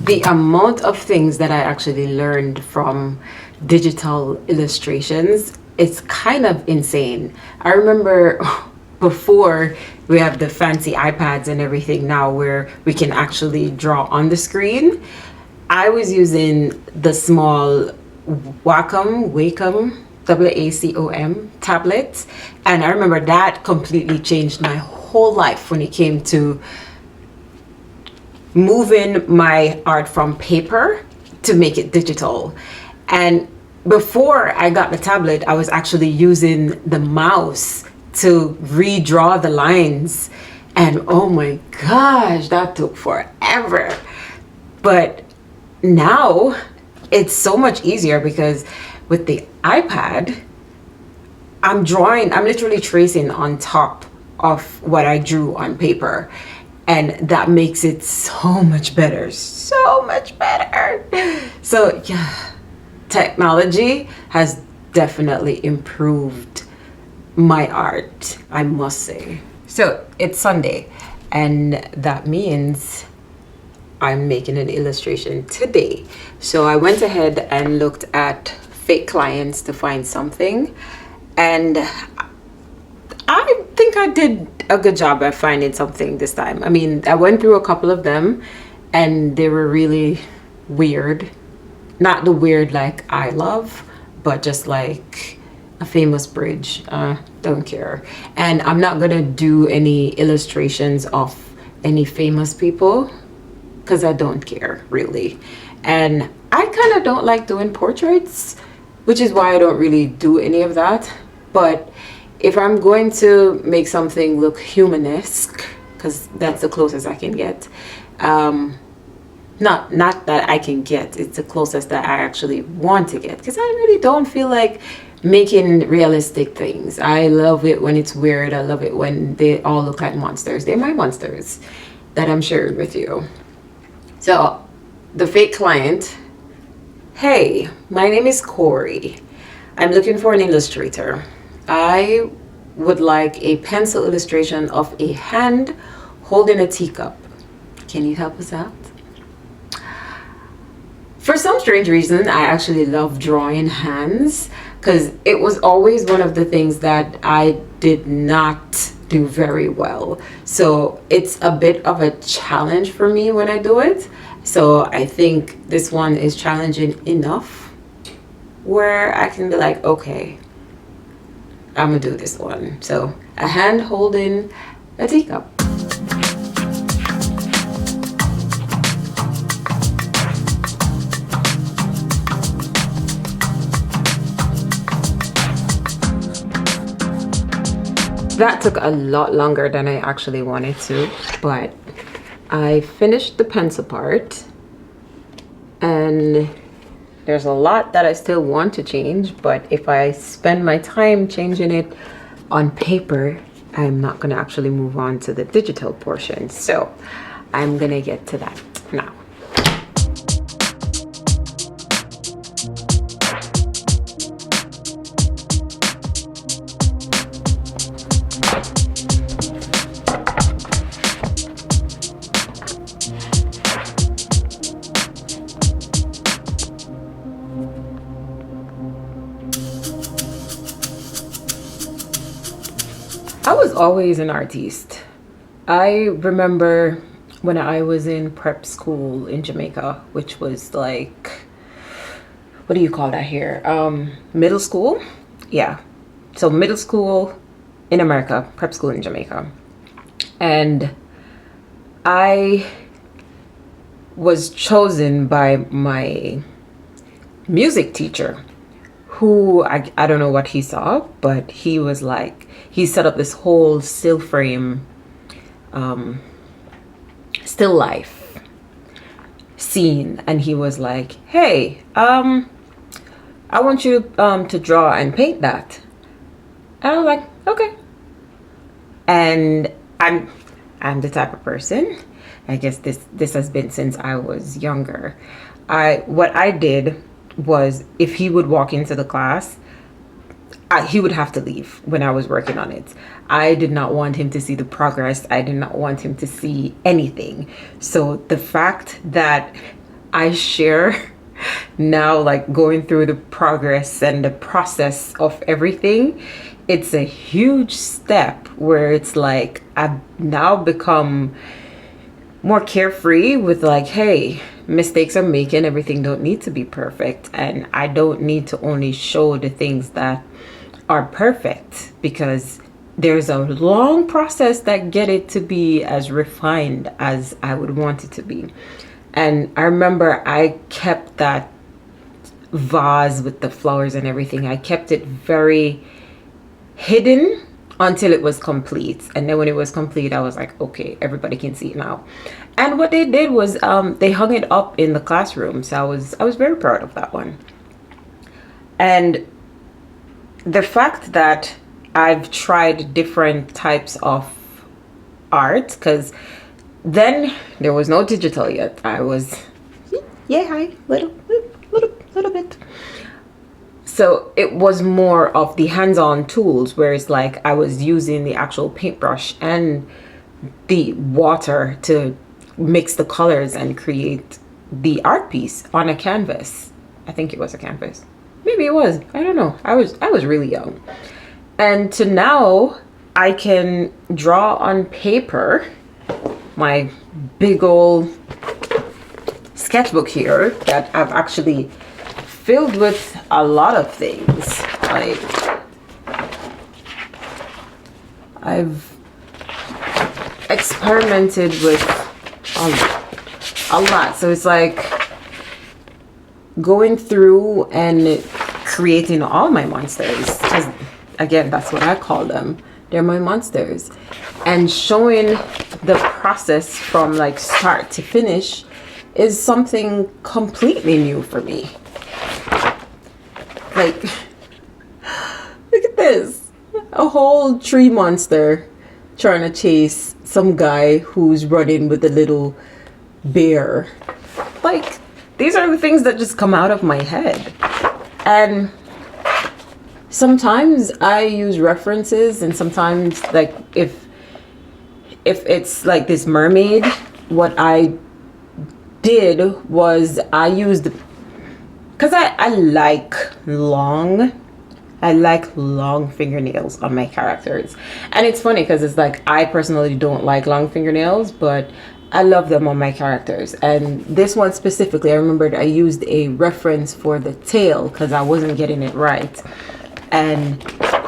The amount of things that I actually learned from digital illustrations, it's kind of insane. I remember before we have the fancy iPads and everything now where we can actually draw on the screen. I was using the small Wacom, WACOM tablets, and I remember that completely changed my whole life when it came to moving my art from paper to make it digital. And before I got the tablet, I was actually using the mouse to redraw the lines. And oh my gosh, that took forever. But now it's so much easier because with the iPad, I'm literally tracing on top of what I drew on paper. And that makes it so much better. So much better. So, yeah, technology has definitely improved my art, I must say. So, it's Sunday, and that means I'm making an illustration today. So, I went ahead and looked at fake clients to find something, and I think I did a good job at finding something this time. I mean, I went through a couple of them and they were really weird. Not the weird like I love, but just like a famous bridge. Don't care. And I'm not gonna do any illustrations of any famous people because I don't care really. And I kind of don't like doing portraits, which is why I don't really do any of that. But if I'm going to make something look humanesque, because that's the closest I can get, not that I can get, it's the closest that I actually want to get, because I really don't feel like making realistic things. I love it when it's weird. I love it when they all look like monsters. They're my monsters that I'm sharing with you. So the fake client: hey, my name is Corey. I'm looking for an illustrator. I would like a pencil illustration of a hand holding a teacup. Can you help us out? For some strange reason, I actually love drawing hands because it was always one of the things that I did not do very well. So it's a bit of a challenge for me when I do it. So I think this one is challenging enough where I can be like, okay, I'm gonna do this one. So a hand holding a teacup. That took a lot longer than I actually wanted to, but I finished the pencil part, and there's a lot that I still want to change, but if I spend my time changing it on paper, I'm not gonna actually move on to the digital portion. So I'm gonna get to that now. I was always an artist. I remember when I was in prep school in Jamaica, which was like, what do you call that here? Middle school? Yeah. So middle school in America, prep school in Jamaica. And I was chosen by my music teacher, who I don't know what he saw, but he was like, he set up this whole still frame, still life scene, and he was like, hey, I want you to draw and paint that. And I was like, okay. And I'm the type of person, I guess this has been since I was younger. What I did was, if he would walk into the class, he would have to leave when I was working on it. I did not want him to see the progress. I did not want him to see anything. So the fact that I share now, like going through the progress and the process of everything, it's a huge step where it's like I've now become more carefree with like, hey, mistakes I'm making, everything don't need to be perfect, and I don't need to only show the things that are perfect, because there's a long process that get it to be as refined as I would want it to be. And I remember I kept that vase with the flowers and everything, I kept it very hidden until it was complete. And then when it was complete, I was like, okay, everybody can see it now. And what they did was they hung it up in the classroom. So I was very proud of that one. And the fact that I've tried different types of art, because then there was no digital yet. I was, yeah, hi, little bit. So it was more of the hands-on tools, where it's like I was using the actual paintbrush and the water to mix the colors and create the art piece on a canvas. I think it was a canvas. Maybe it was. I don't know. I was really young. And to now I can draw on paper, my big old sketchbook here that I've actually filled with a lot of things. Like I've experimented with a lot. So it's like going through and creating all my monsters, because again, that's what I call them. They're my monsters. And showing the process from like start to finish is something completely new for me. Like, look at this. A whole tree monster trying to chase some guy who's running with a little bear. Like, these are the things that just come out of my head. And sometimes I use references, and sometimes, like, if it's like this mermaid, what I did was I used, because I like long fingernails on my characters. And it's funny because it's like I personally don't like long fingernails, but I love them on my characters. And this one specifically, I remembered I used a reference for the tail because I wasn't getting it right. And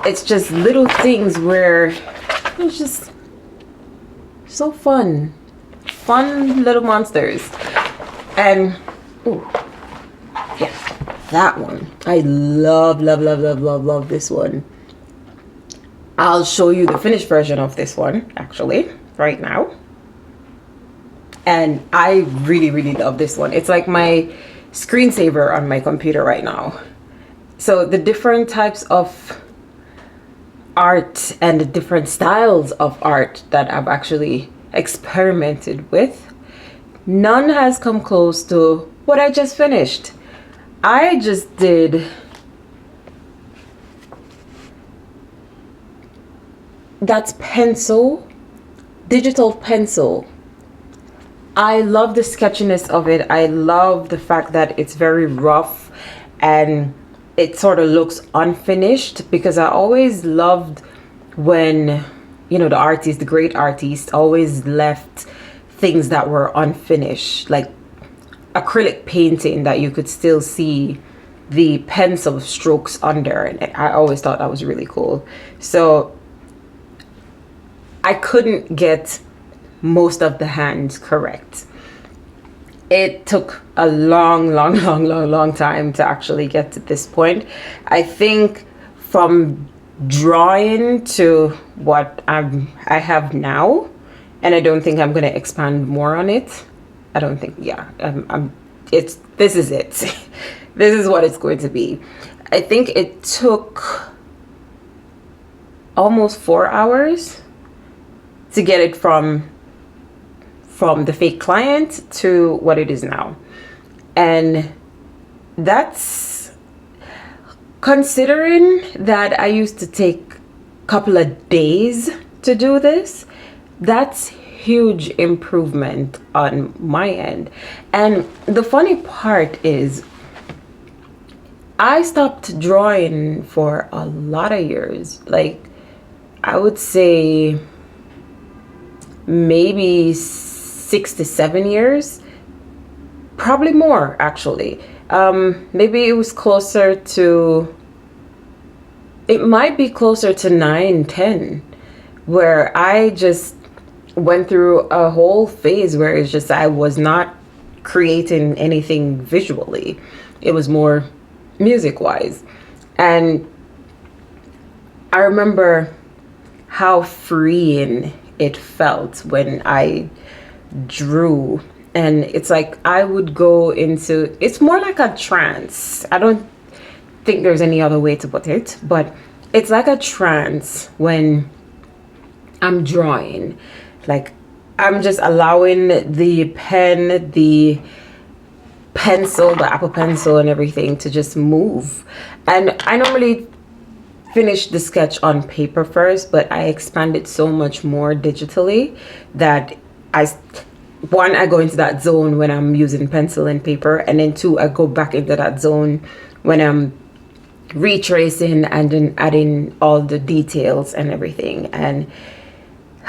it's just little things where it's just so fun little monsters. And ooh, yeah, that one I love this one. I'll show you the finished version of this one actually right now. And I really love this one. It's like my screensaver on my computer right now. So the different types of art and the different styles of art that I've actually experimented with, none has come close to what I just finished. I just did that's pencil, digital pencil. I love the sketchiness of it. I love the fact that it's very rough and it sort of looks unfinished, because I always loved when, you know, the great artist always left things that were unfinished, like acrylic painting that you could still see the pencil strokes under, and I always thought that was really cool. So I couldn't get most of the hands correct. It took a long time to actually get to this point. I think from drawing to what I have now, and I don't think I'm going to expand more on it. I don't think, yeah, this is it. This is what it's going to be. I think it took almost 4 hours to get it from the fake client to what it is now. And that's considering that I used to take a couple of days to do this. That's huge improvement on my end. And the funny part is, I stopped drawing for a lot of years. Like, I would say maybe 6 to 7 years, probably more actually. Maybe it was closer to, it might be closer to 9, 10, where I just went through a whole phase where it's just I was not creating anything visually. It was more music wise. And I remember how freeing it felt when I drew. And it's like I would go into, it's more like a trance. I don't think there's any other way to put it, but it's like a trance when I'm drawing. Like, I'm just allowing the pen, the pencil, the Apple Pencil and everything to just move. And I normally finish the sketch on paper first, but I expand it so much more digitally that I go into that zone when I'm using pencil and paper, and then two, I go back into that zone when I'm retracing and then adding all the details and everything. And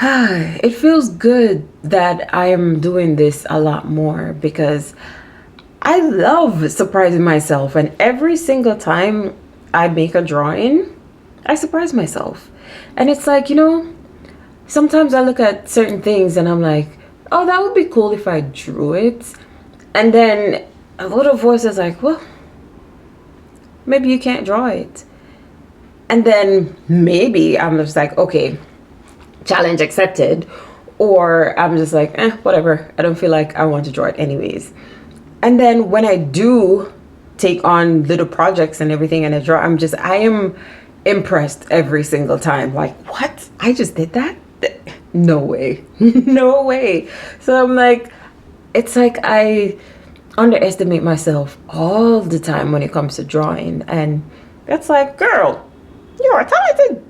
it feels good that I am doing this a lot more, because I love surprising myself. And every single time I make a drawing, I surprise myself. And it's like, sometimes I look at certain things and I'm like, oh, that would be cool if I drew it. And then a little voice is like, well, maybe you can't draw it. And then maybe I'm just like, okay, challenge accepted. Or I'm just like, whatever. I don't feel like I want to draw it anyways. And then when I do take on little projects and everything and I draw, I am impressed every single time. Like, what? I just did that? No way. No way. So I'm like, it's like I underestimate myself all the time when it comes to drawing. And that's like, girl, you are talented.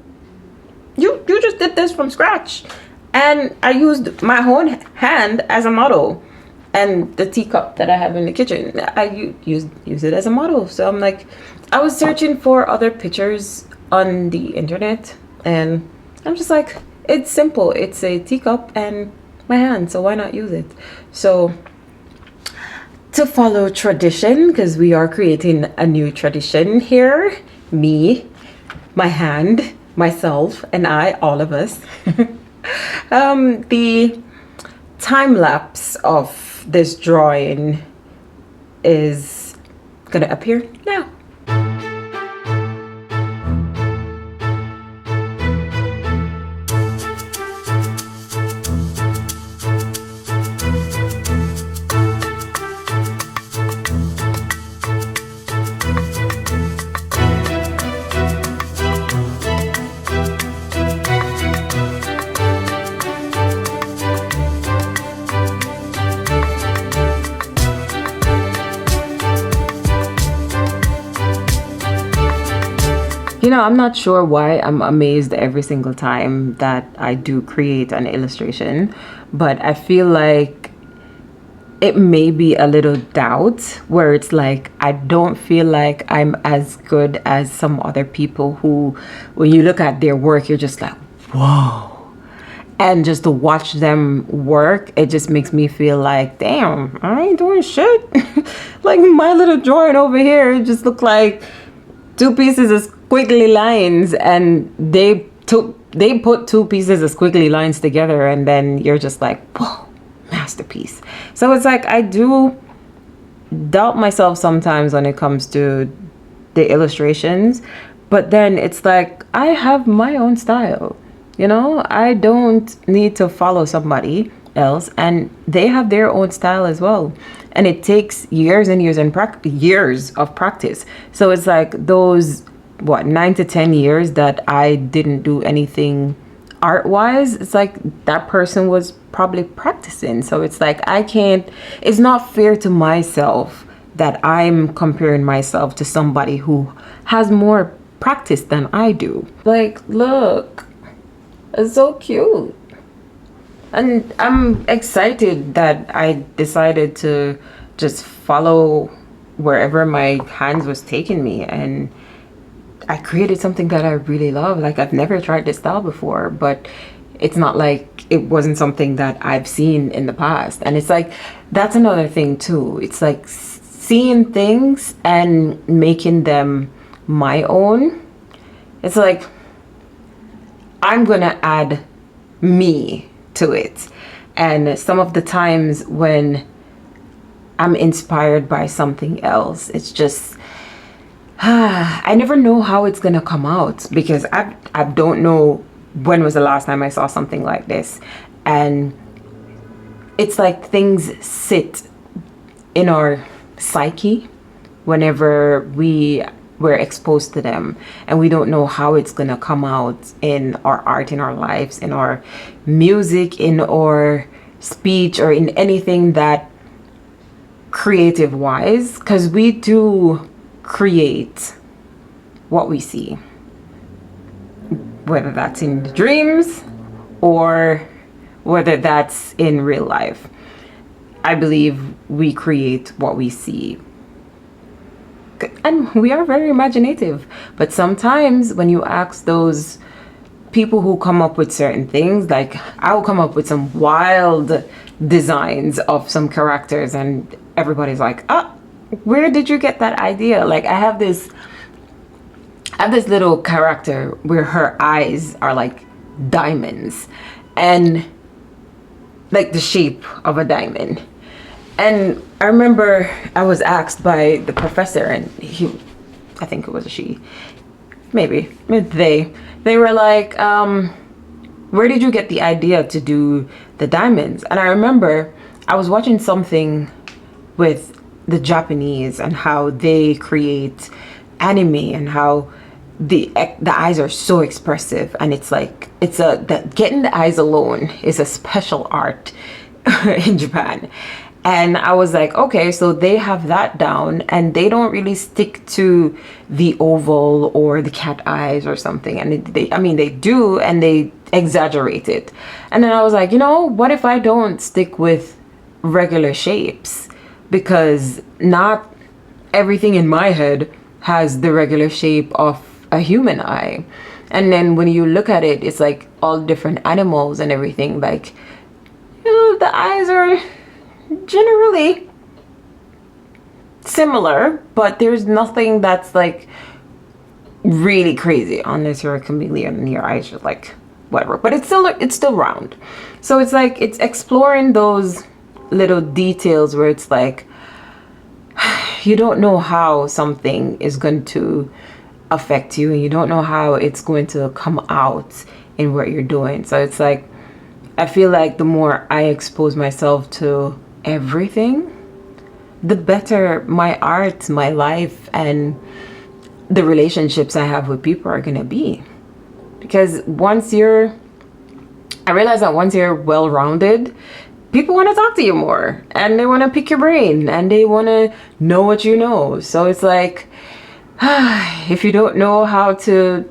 You just did this from scratch. And I used my own hand as a model. And the teacup that I have in the kitchen, I use it as a model. So I'm like, I was searching for other pictures on the internet, and I'm just like, it's simple. It's a teacup and my hand, so why not use it? So to follow tradition, because we are creating a new tradition here, me, my hand, myself, and I, all of us. The time lapse of this drawing is gonna appear now. I'm not sure why I'm amazed every single time that I do create an illustration, but I feel like it may be a little doubt where it's like, I don't feel like I'm as good as some other people who, when you look at their work, you're just like, whoa. And just to watch them work, it just makes me feel like, damn, I ain't doing shit. Like my little drawing over here, it just looked like two pieces of squiggly lines, and they put two pieces of squiggly lines together, and then you're just like, whoa, masterpiece. So it's like, I do doubt myself sometimes when it comes to the illustrations, but then it's like, I have my own style. I don't need to follow somebody else, and they have their own style as well. And it takes years and years and years of practice. So it's like those 9 to 10 years that I didn't do anything art wise, it's like that person was probably practicing. So it's like, it's not fair to myself that I'm comparing myself to somebody who has more practice than I do. Like, look, it's so cute. And I'm excited that I decided to just follow wherever my hands was taking me, and I created something that I really love. Like, I've never tried this style before, but it's not like it wasn't something that I've seen in the past. And it's like, that's another thing too. It's like seeing things and making them my own. It's like, I'm gonna add me to it. And some of the times when I'm inspired by something else, it's just I never know how it's gonna come out, because I don't know when was the last time I saw something like this. And it's like things sit in our psyche whenever we're exposed to them, and we don't know how it's gonna come out in our art, in our lives, in our music, in our speech, or in anything that creative wise, because we do create what we see, whether that's in the dreams or whether that's in real life. I believe we create what we see, and we are very imaginative. But sometimes when you ask those people who come up with certain things, like I'll come up with some wild designs of some characters, and everybody's like, "Ah, where did you get that idea?" Like, I have this little character where her eyes are like diamonds, and like the shape of a diamond. And I remember I was asked by the professor, and I think it was a she, maybe they were like, where did you get the idea to do the diamonds? And I remember I was watching something with the Japanese and how they create anime, and how the eyes are so expressive, and it's like getting the eyes alone is a special art in Japan. And I was like, okay, so they have that down, and they don't really stick to the oval or the cat eyes or something. And they do, and they exaggerate it. And then I was like, what if I don't stick with regular shapes? Because not everything in my head has the regular shape of a human eye. And then when you look at it, it's like all different animals and everything. Like, the eyes are generally similar, but there's nothing that's like really crazy, unless you're a chameleon and your eyes are like whatever. But it's still round. So it's like, it's exploring those little details where it's like, you don't know how something is going to affect you, and you don't know how it's going to come out in what you're doing. So it's like, I feel like the more I expose myself to everything, the better my art, my life, and the relationships I have with people are gonna be. Because I realize that once you're well-rounded, people want to talk to you more, and they want to pick your brain, and they want to know what you know. So it's like, if you don't know how to,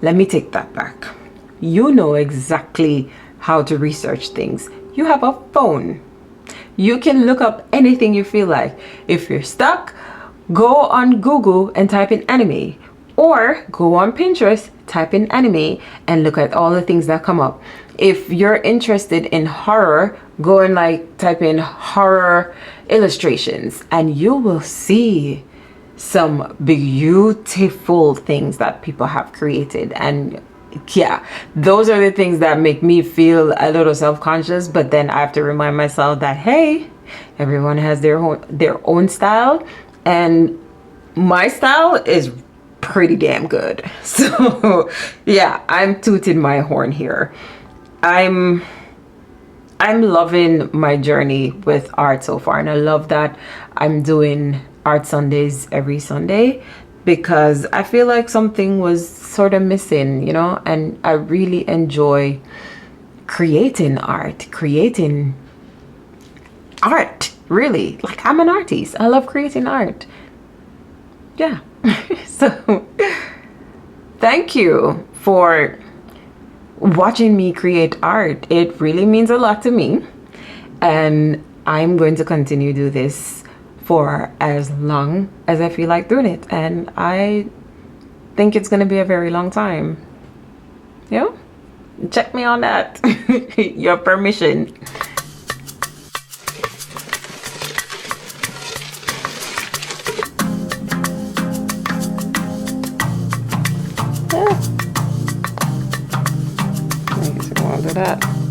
let me take that back. You know exactly how to research things. You have a phone. You can look up anything you feel like. If you're stuck, go on Google and type in anime, or go on Pinterest, type in anime, and look at all the things that come up. If you're interested in horror, go and type in horror illustrations, and you will see some beautiful things that people have created. And yeah, those are the things that make me feel a little self-conscious, but then I have to remind myself that, hey, everyone has their own style, and my style is pretty damn good. So yeah, I'm tooting my horn here. I'm loving my journey with art so far, and I love that I'm doing art Sundays every Sunday, because I feel like something was sort of missing, and I really enjoy creating art, really. Like, I'm an artist. I love creating art. Yeah. So thank you for watching me create art. It really means a lot to me. And I'm going to continue to do this for as long as I feel like doing it. And I think it's going to be a very long time. Yeah? Check me on that. Your permission. Yeah. I guess I want to do that.